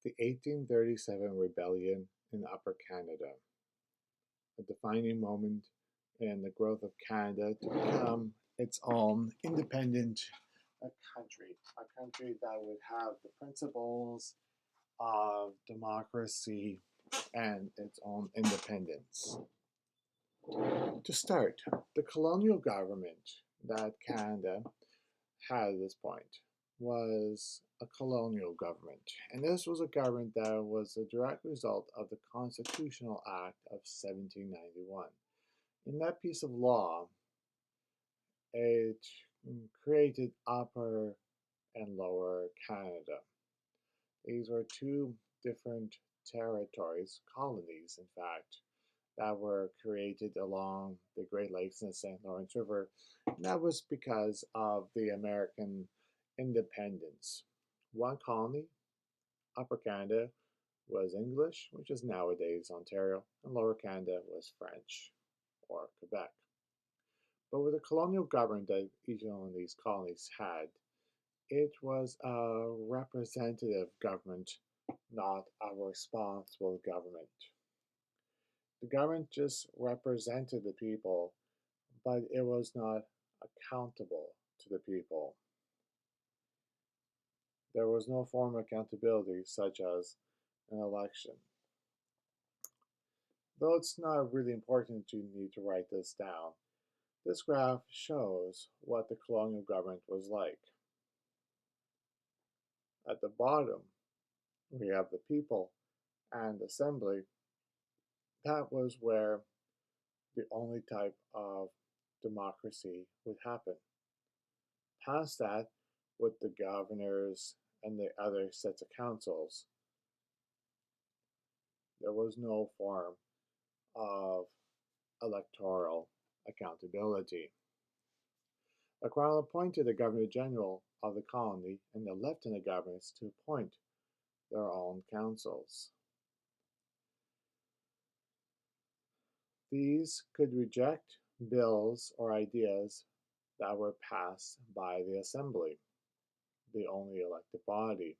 The 1837 rebellion in Upper Canada, a defining moment in the growth of Canada to become its own independent a country that would have the principles of democracy and its own independence. To start, the colonial government that Canada had at this point was a colonial government, and this was a government that was a direct result of the Constitutional Act of 1791. In that piece of law, it created Upper and Lower Canada. These were two different territories, colonies, in fact, that were created along the Great Lakes and the St. Lawrence River. And that was because of the American independence. One colony, Upper Canada, was English, which is nowadays Ontario, and Lower Canada was French or Quebec. But with the colonial government that each one of these colonies had, it was a representative government, not a responsible government. The government just represented the people, but it was not accountable to the people. There was no form of accountability, such as an election. Though it's not really important to need to write this down, this graph shows what the colonial government was like. At the bottom, we have the people and assembly. That was where the only type of democracy would happen. Past that, with the governors and the other sets of councils, there was no form of electoral accountability. The crown appointed the governor general of the colony and the lieutenant governors to appoint their own councils. These could reject bills or ideas that were passed by the assembly, the only elected body.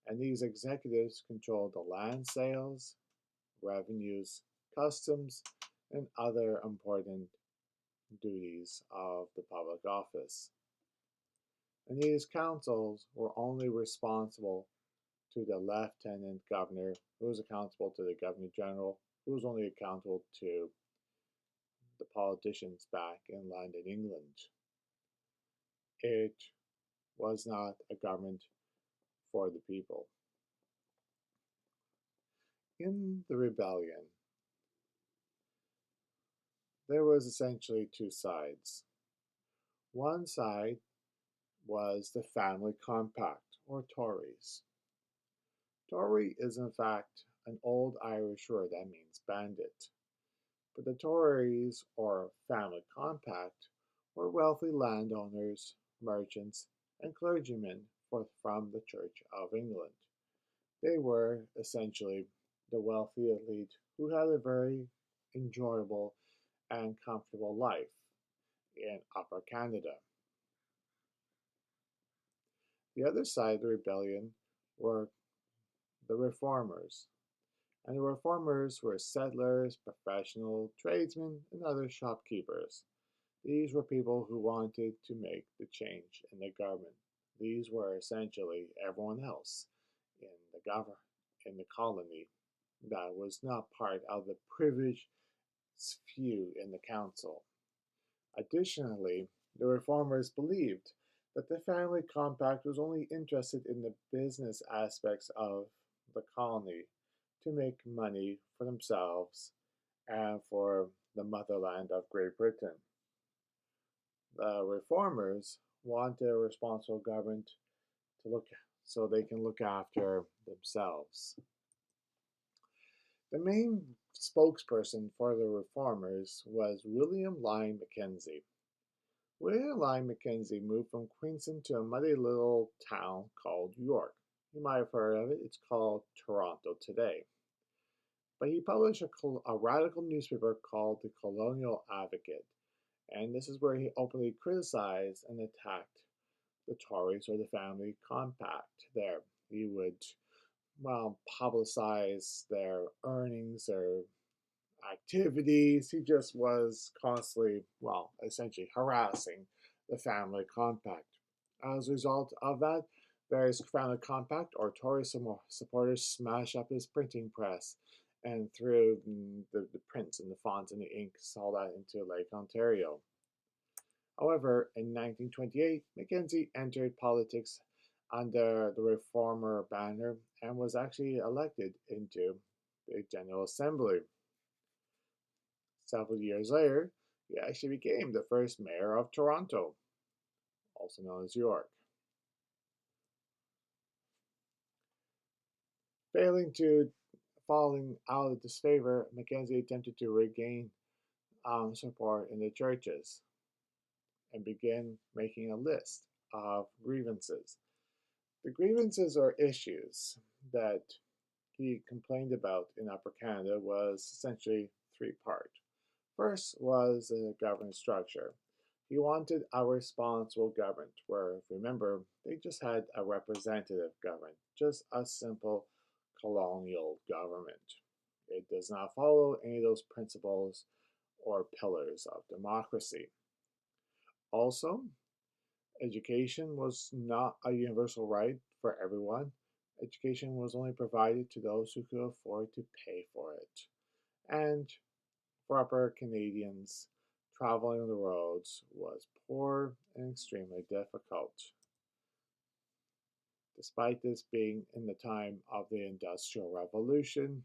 And these executives controlled the land sales, revenues, customs, and other important duties of the public office. And these councils were only responsible to the lieutenant governor, who was accountable to the governor general, who was only accountable to the politicians back in London, England. It was not a government for the people. In the rebellion, there was essentially two sides. One side was the family compact, or Tories. Tory is in fact an old Irish word that means bandit. But the Tories, or family compact, were wealthy landowners, merchants, and clergymen from the Church of England. They were essentially the wealthy elite who had a very enjoyable and comfortable life in Upper Canada. The other side of the rebellion were the reformers, and the reformers were settlers, professional tradesmen, and other shopkeepers. These were people who wanted to make the change in the government. These were essentially everyone else in in the colony that was not part of the privileged few in the council. Additionally, the reformers believed that the family compact was only interested in the business aspects of the colony to make money for themselves and for the motherland of Great Britain. The reformers wanted a responsible government to look so they can look after themselves. The main spokesperson for the reformers was William Lyon Mackenzie. William Lyon Mackenzie moved from Queenston to a muddy little town called York. You might have heard of it. It's called Toronto today. But he published a radical newspaper called the Colonial Advocate, and this is where he openly criticized and attacked the Tories or the family compact there. He would well, publicize their earnings, their activities. He just was constantly, well, essentially harassing the family compact. As a result of that, various family compact or Tory supporters smashed up his printing press and threw the prints and the fonts and the inks, all that into Lake Ontario. However, in 1928, Mackenzie entered politics under the Reformer banner and was actually elected into the General Assembly. Several years later, he actually became the first mayor of Toronto, also known as York. Falling out of disfavor, Mackenzie attempted to regain support in the churches and began making a list of grievances. The grievances or issues that he complained about in Upper Canada was essentially three-part. First was the government structure. He wanted a responsible government where, remember, they just had a representative government, just a simple colonial government. It does not follow any of those principles or pillars of democracy. Also, education was not a universal right for everyone. Education was only provided to those who could afford to pay for it. And for upper Canadians, traveling on the roads was poor and extremely difficult. Despite this being in the time of the Industrial Revolution,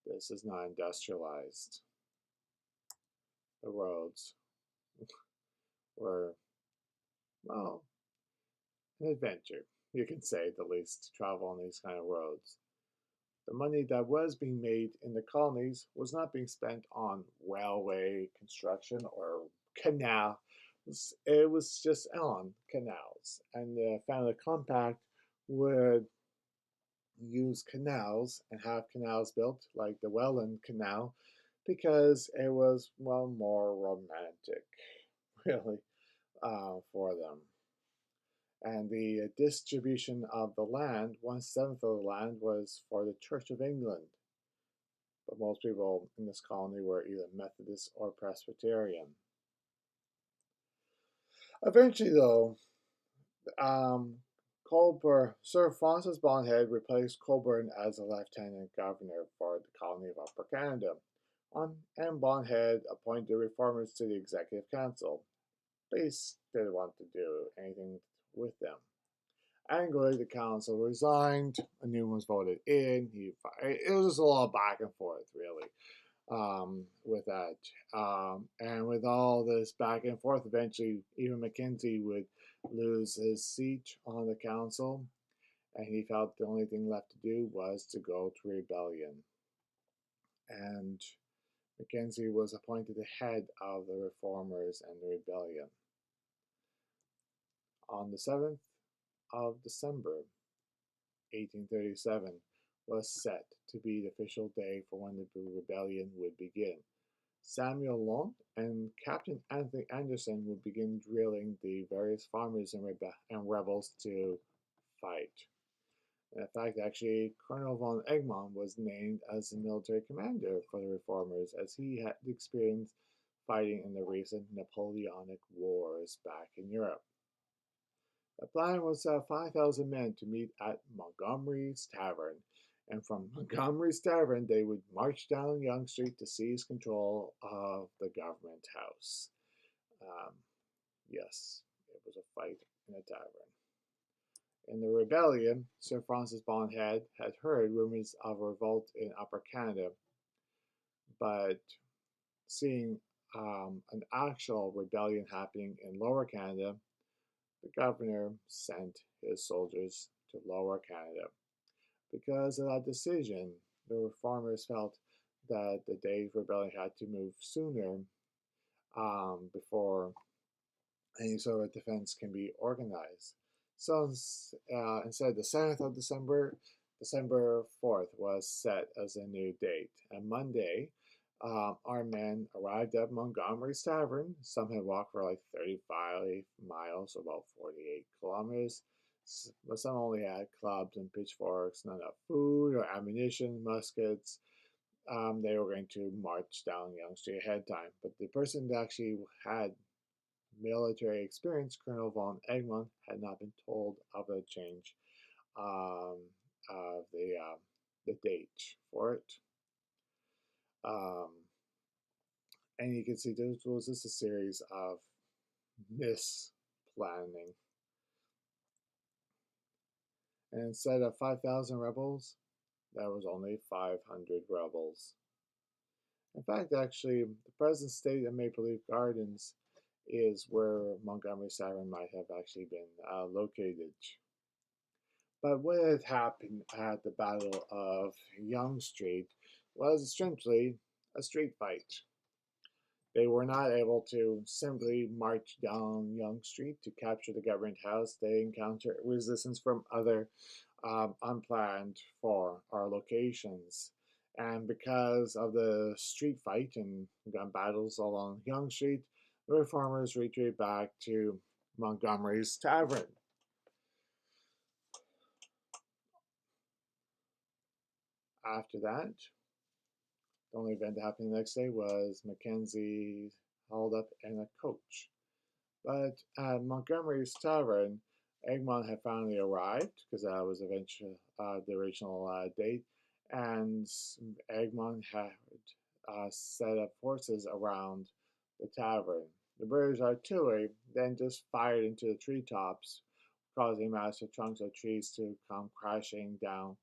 this is not industrialized. The roads were, well, an adventure, you can say the least, to travel on these kind of roads. The money that was being made in the colonies was not being spent on railway construction or canal. It was just on canals. And the family compact would use canals and have canals built like the Welland Canal because it was, well, more romantic, really, for them. And the distribution of the land, 1/7 of the land was for the Church of England. But most people in this colony were either Methodist or Presbyterian. Eventually, though, Sir Francis Bondhead replaced Colborne as the lieutenant governor for the colony of Upper Canada, and Bondhead appointed reformers to the Executive Council. They didn't want to do anything with them. Angrily, the council resigned. A new one was voted in. It was just a lot of back and forth, really, with that. And with all this back and forth, eventually, even Mackenzie would lose his seat on the council, and he felt the only thing left to do was to go to rebellion. And Mackenzie was appointed the head of the reformers and the rebellion. On the 7th of December, 1837, was set to be the official day for when the rebellion would begin. Samuel Lount and Captain Anthony Anderson would begin drilling the various farmers and rebels to fight. In fact, actually, Colonel von Egmont was named as the military commander for the reformers as he had experience fighting in the recent Napoleonic Wars back in Europe. The plan was to have 5,000 men to meet at Montgomery's Tavern, and from Montgomery's Tavern they would march down Yonge Street to seize control of the government house. Um, yes, it was a fight in a tavern. In the rebellion, Sir Francis Bondhead had heard rumors of a revolt in Upper Canada, but seeing an actual rebellion happening in Lower Canada, the governor sent his soldiers to Lower Canada. Because of that decision, the reformers felt that the day of rebellion had to move sooner before any sort of defense can be organized. So instead, the 7th of December, December 4th was set as a new date. And Monday, our men arrived at Montgomery's Tavern. Some had walked for like 35 miles, about 48 kilometers. But some only had clubs and pitchforks, not enough food or ammunition, muskets. They were going to march down Yonge Street ahead of time. But the person that actually had military experience, Colonel von Egmont, had not been told of the change um, of the date for it. Um, and you can see this was just a series of misplanning. And instead of 5,000 rebels, there was only 500 rebels. In fact, actually, the present state of Maple Leaf Gardens is where Montgomery's Tavern might have actually been located. But what had happened at the Battle of Yonge Street was essentially a street fight. They were not able to simply march down Yonge Street to capture the government house. They encountered resistance from other unplanned for our locations. And because of the street fight and gun battles along Yonge Street, the reformers retreated back to Montgomery's Tavern. After that, the only event that happened the next day was Mackenzie hauled up in a coach. But at Montgomery's Tavern, Egmont had finally arrived because that was eventually the original date, and Egmont had set up forces around the tavern. The British artillery then just fired into the treetops, causing massive trunks of trees to come crashing down,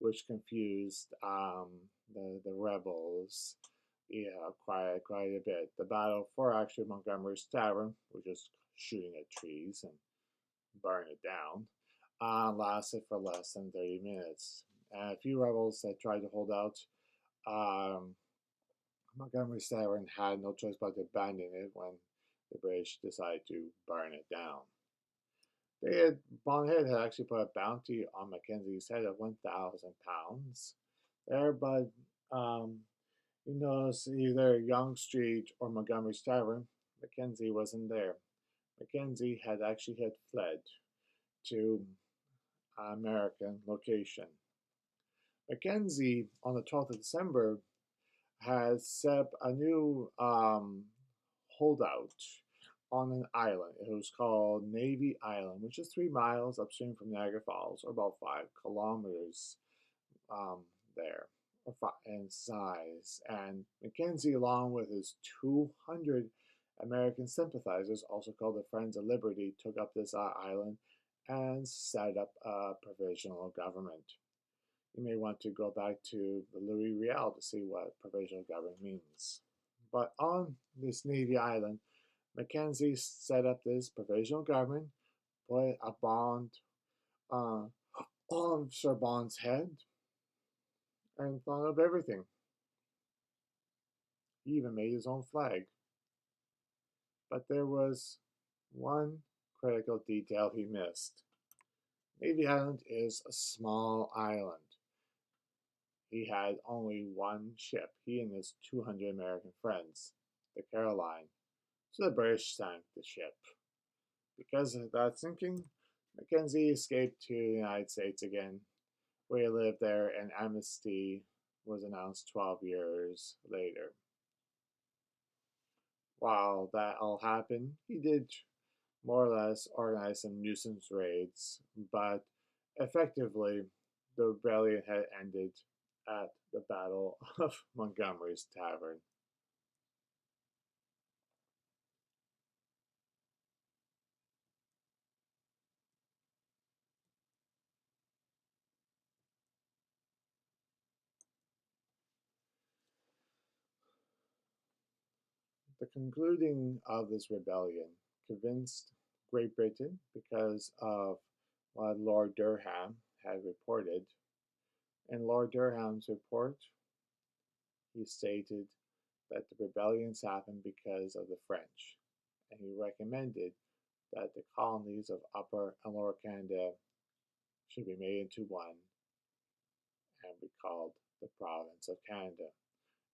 which confused the rebels. Yeah, quite a bit. The battle for actually Montgomery's Tavern, which is shooting at trees and burn it down, lasted for less than 30 minutes. And a few rebels that tried to hold out, um, Montgomery's Tavern had no choice but to abandon it when the British decided to burn it down. Bonhead had actually put a bounty on Mackenzie's head of £1,000 there, but you notice either Yonge Street or Montgomery's Tavern, Mackenzie wasn't there. Mackenzie had fled to an American location. Mackenzie, on the 12th of December, had set up a new holdout on an island. It was called Navy Island, which is 3 miles upstream from Niagara Falls, or about 5 kilometers there in size. And Mackenzie, along with his 200 American sympathizers, also called the Friends of Liberty, took up this island and set up a provisional government. You may want to go back to the Louis Riel to see what provisional government means. But on this Navy Island, Mackenzie set up this provisional government, put a bond on Sir Bond's head, and thought of everything. He even made his own flag. But there was one critical detail he missed. Navy Island is a small island. He had only one ship, he and his 200 American friends, the Caroline. So the British sank the ship. Because of that sinking, Mackenzie escaped to the United States again, where he lived there, and amnesty was announced 12 years later. While that all happened, he did more or less organize some nuisance raids, but effectively, the rebellion had ended at the Battle of Montgomery's Tavern. The concluding of this rebellion convinced Great Britain because of what Lord Durham had reported. In Lord Durham's report, he stated that the rebellions happened because of the French, and he recommended that the colonies of Upper and Lower Canada should be made into one and be called the Province of Canada.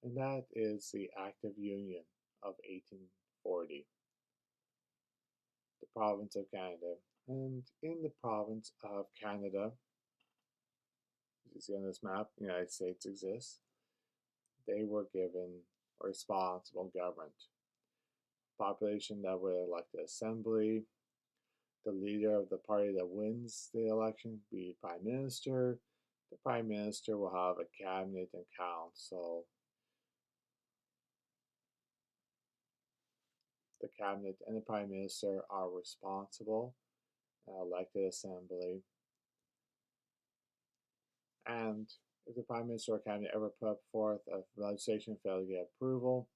And that is the Act of Union of 1840. The Province of Canada And in the province of Canada, as you see on this map, the United States exists. They were given a responsible government. Population that would elect the assembly, the leader of the party that wins the election be prime minister. The prime minister will have a cabinet and council. The cabinet and the prime minister are responsible, elected assembly. And if the prime minister or cabinet ever put forth a legislation failed to get approval,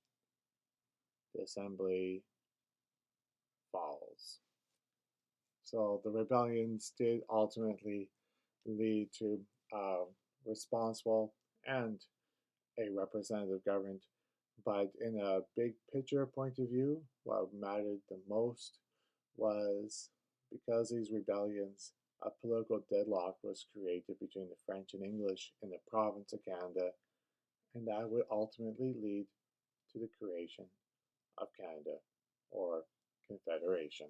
the assembly falls. So the rebellions did ultimately lead to a responsible and a representative government. But in a big picture point of view, what mattered the most was because these rebellions, a political deadlock was created between the French and English in the province of Canada, and that would ultimately lead to the creation of Canada or Confederation.